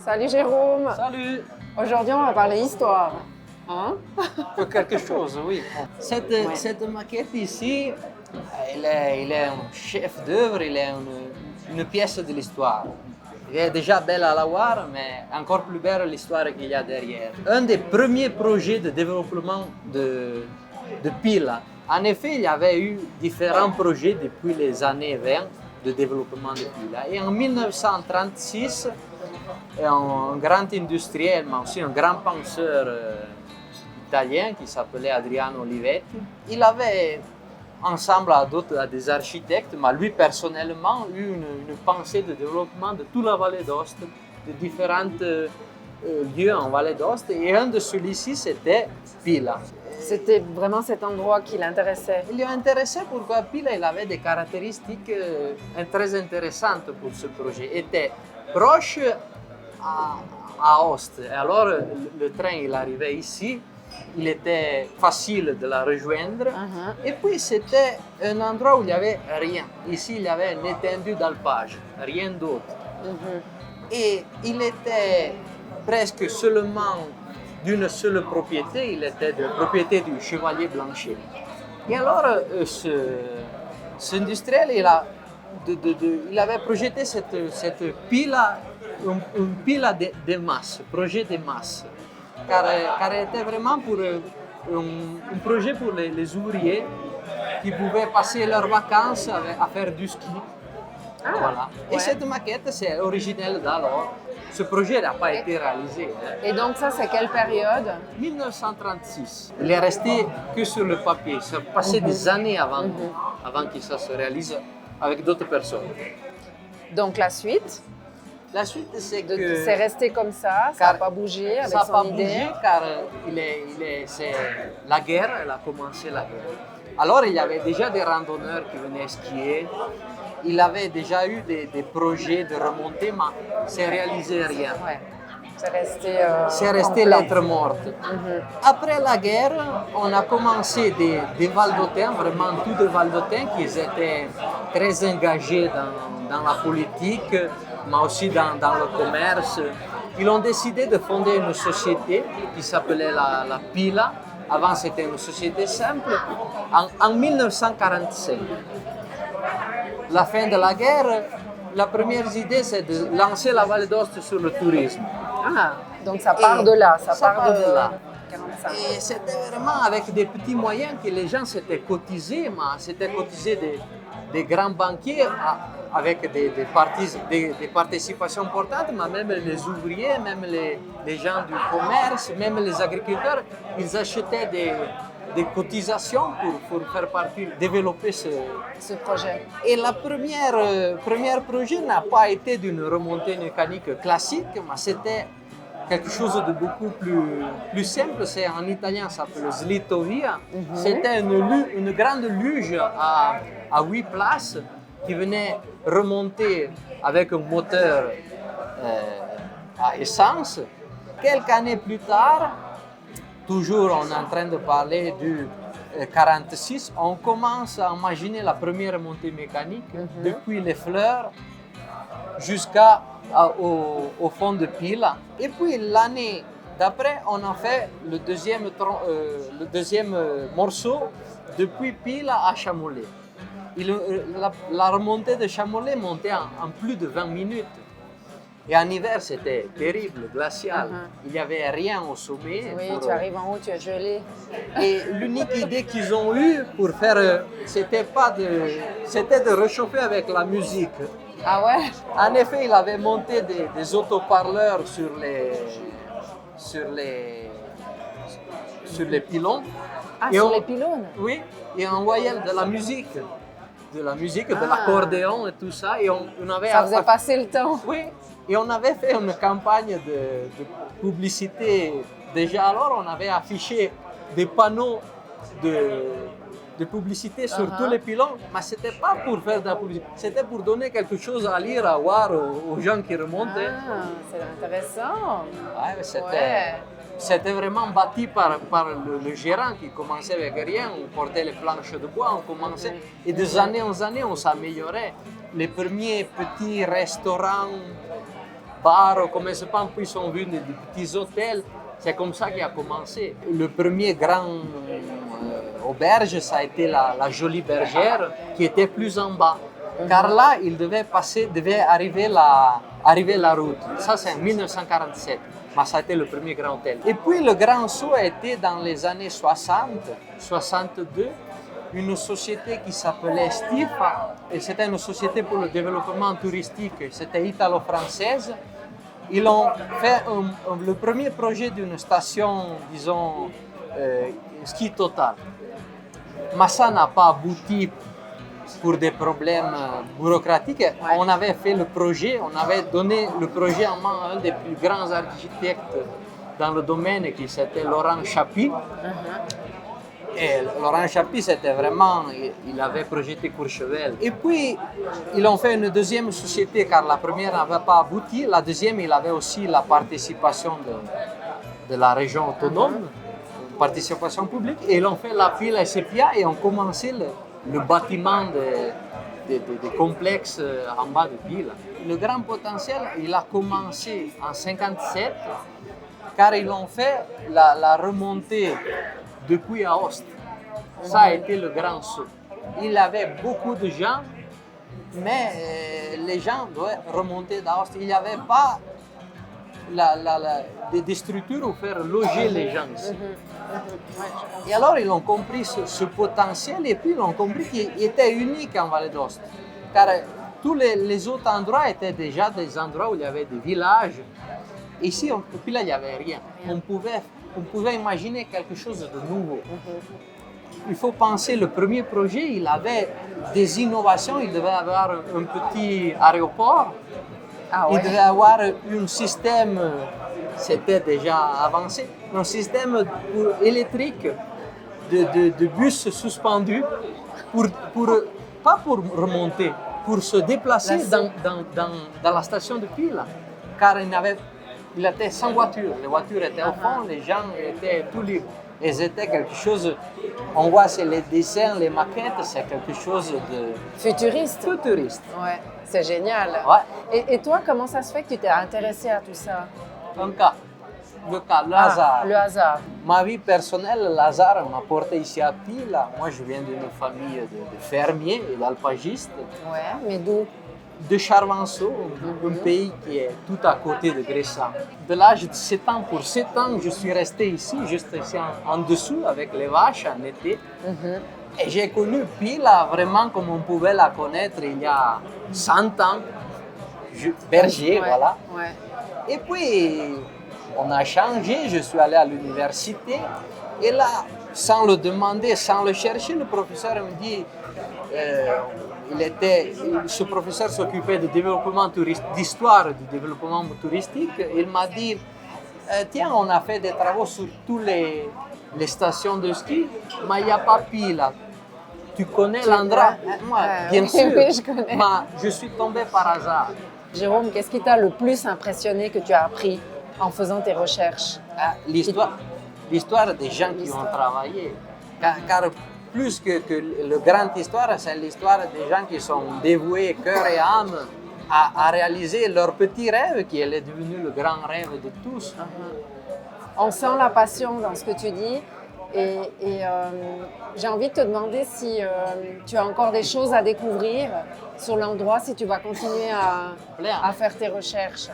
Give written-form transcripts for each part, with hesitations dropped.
Salut Jérôme. Salut. Aujourd'hui, on va parler histoire. Hein? Quelque chose, oui. Cette maquette ici, il est un chef d'œuvre, il est une pièce de l'histoire. Elle est déjà belle à la voir, mais encore plus belle l'histoire qu'il y a derrière. Un des premiers projets de développement de Pila. En effet, il y avait eu différents projets depuis les années 20 de développement de Pila. Et en 1936, un grand industriel, mais aussi un grand penseur italien qui s'appelait Adriano Olivetti, il avait, ensemble à des architectes, mais lui personnellement, eu une pensée de développement de toute la vallée d'Aoste, de différents lieux en vallée d'Aoste, et un de celui-ci, c'était Pila. C'était vraiment cet endroit qui l'intéressait. Il l'intéressait pourquoi Pila il avait des caractéristiques très intéressantes pour ce projet. Il était proche à Aoste, et alors le train il arrivait ici, il était facile de la rejoindre. Et puis c'était un endroit où il n'y avait rien. Ici il y avait une étendue d'alpage, rien d'autre. Et il était presque seulement d'une seule propriété, il était de la propriété du chevalier Blanchet. Et alors cet industriel il avait projeté cette pila, une pila de masse, projet de masse. Car elle était vraiment pour un projet pour les ouvriers qui pouvaient passer leurs vacances à faire du ski. Voilà. Ouais. Et cette maquette, c'est originelle d'alors. Ce projet n'a pas été réalisé. Et donc ça, c'est quelle période? 1936. Il est resté que sur le papier. Ça a passé des années avant que ça se réalise avec d'autres personnes. Donc la suite? La suite, c'est que... C'est resté comme ça n'a pas bougé avec son idée? Ça n'a pas bougé car c'est la guerre, elle a commencé la guerre. Alors il y avait déjà des randonneurs qui venaient skier. Il avait déjà eu des projets de remontée, mais c'est réalisé rien. Ouais. C'est resté lettre morte. Après la guerre, on a commencé des Valdôtains, vraiment tous des Valdôtains qui étaient très engagés dans la politique, mais aussi dans le commerce. Ils ont décidé de fonder une société qui s'appelait la Pila. Avant, c'était une société simple. En 1945. La fin de la guerre, la première idée, c'est de lancer la Vallée d'Aoste sur le tourisme. Ah, donc ça part de là, ça part de là. 45. Et c'était vraiment avec des petits moyens que les gens s'étaient cotisés, mais c'était cotisé des grands banquiers avec des participations importantes, mais même les ouvriers, même les gens du commerce, même les agriculteurs, ils achetaient des cotisations pour faire partie, développer ce projet. Et la première projet n'a pas été d'une remontée mécanique classique, mais c'était quelque chose de beaucoup plus simple. C'est en italien, ça s'appelle slitovia. C'était une grande luge à 8 places qui venait remonter avec un moteur à essence. Quelques années plus tard, toujours on est en train de parler du 46, on commence à imaginer la première montée mécanique depuis les fleurs jusqu'au fond de Pila. Et puis l'année d'après, on a fait le deuxième morceau depuis Pila à Chamolet. La remontée de Chamolet montait en plus de 20 minutes. Et en hiver, c'était terrible, glacial. Il n'y avait rien au sommet. Oui, tu arrives en haut, tu es gelé. Et l'unique idée qu'ils ont eue pour faire, c'était de réchauffer avec la musique. Ah ouais? En effet, il avait monté des autoparleurs sur les pylônes. Ah, sur les pylônes? Oui, et on voyait de la musique, de l'accordéon et tout ça. Et on avait ça faisait passer le temps. Oui, et on avait fait une campagne de publicité. Déjà alors, on avait affiché des panneaux de publicité sur tous les pylônes, mais ce n'était pas pour faire de la publicité, c'était pour donner quelque chose à lire, à voir aux gens qui remontaient. Ah, c'est intéressant. Ouais, c'était vraiment bâti par le gérant qui commençait avec rien. On portait les planches de bois, on commençait. Et des années en années, on s'améliorait. Les premiers petits restaurants bars, commerçants, puis sont venus des petits hôtels. C'est comme ça qu'il a commencé. Le premier grand auberge, ça a été la Jolie Bergère, qui était plus en bas. Car là, il devait arriver la route. Ça, c'est en 1947. Mais ça a été le premier grand hôtel. Et puis, le grand saut a été dans les années 60, 62, une société qui s'appelait Stifa. Et c'était une société pour le développement touristique. C'était italo-française. Ils ont fait le premier projet d'une station, disons, ski total. Mais ça n'a pas abouti pour des problèmes bureaucratiques. Ouais. On avait fait le projet, on avait donné le projet en main à un des plus grands architectes dans le domaine, qui c'était Laurent Chappy. Et Laurent Chappy, c'était vraiment, il avait projeté Courchevel. Et puis, ils ont fait une deuxième société, car la première n'avait pas abouti. La deuxième, il avait aussi la participation de la région autonome, participation publique. Et ils ont fait la pile SPA et ont commencé le bâtiment des complexes en bas de Pile. Le grand potentiel, il a commencé en 1957, car ils ont fait la remontée depuis Aoste. Ça a été le grand saut. Il y avait beaucoup de gens, mais les gens devaient remonter d'Aoste. Il n'y avait pas des structures pour faire loger les gens ici. Et alors, ils ont compris ce potentiel et puis ils ont compris qu'il était unique en Vallée d'Aoste. Car tous les autres endroits étaient déjà des endroits où il y avait des villages. Ici, puis là, il n'y avait rien. On pouvait imaginer quelque chose de nouveau. Il faut penser, le premier projet, il avait des innovations. Il devait avoir un petit aéroport. Ah ouais. Il devait avoir un système, c'était déjà avancé, un système électrique de bus suspendus, pas pour remonter, pour se déplacer dans la station de Pile. Car il était sans voiture. Les voitures étaient au fond, les gens étaient tout libres. Et c'était quelque chose, on voit, c'est les dessins, les maquettes, c'est quelque chose de Futuriste. Ouais, c'est génial. Ouais. Et toi, comment ça se fait que tu t'es intéressé à tout ça? Le cas, le hasard. Le hasard. Ma vie personnelle, le hasard m'a porté ici à Pile. Moi, je viens d'une famille de fermiers et d'alpagistes. Ouais, mais d'où? De Charvanceau, un pays qui est tout à côté de Gressa. De l'âge de 7 ans, pour 7 ans, je suis resté ici, juste ici en dessous, avec les vaches en été. Et j'ai connu Pile vraiment comme on pouvait la connaître il y a 100 ans. Berger, Ouais, voilà. ouais. Et puis, on a changé, je suis allé à l'université. Et là, sans le demander, sans le chercher, le professeur me dit... ce professeur s'occupait de développement d'histoire du développement touristique. Il m'a dit, tiens, on a fait des travaux sur toutes les stations de ski, mais il n'y a pas Pile. Tu connais l'endroit? Moi, bien sûr, oui, je connais. mais je suis tombé par hasard. Jérôme, qu'est-ce qui t'a le plus impressionné que tu as appris en faisant tes recherches? L'histoire des gens qui ont travaillé. Car plus que la grande histoire, c'est l'histoire des gens qui sont dévoués cœur et âme à réaliser leur petit rêve qui est devenu le grand rêve de tous. On sent la passion dans ce que tu dis et j'ai envie de te demander si tu as encore des choses à découvrir sur l'endroit, si tu vas continuer à faire tes recherches.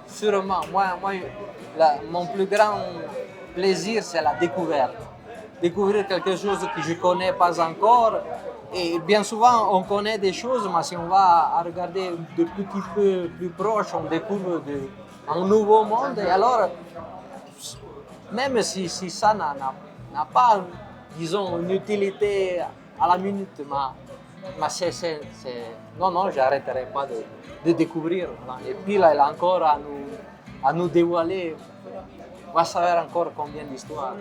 Sûrement. Mon plus grand plaisir, c'est la découverte. Découvrir quelque chose que je ne connais pas encore. Et bien souvent, on connaît des choses, mais si on va regarder de petit peu plus proche, on découvre un nouveau monde. Et alors, même si ça n'a pas, disons, une utilité à la minute, mais non, je n'arrêterai pas de découvrir. Et puis là, il a encore à nous dévoiler, on va savoir encore combien d'histoires.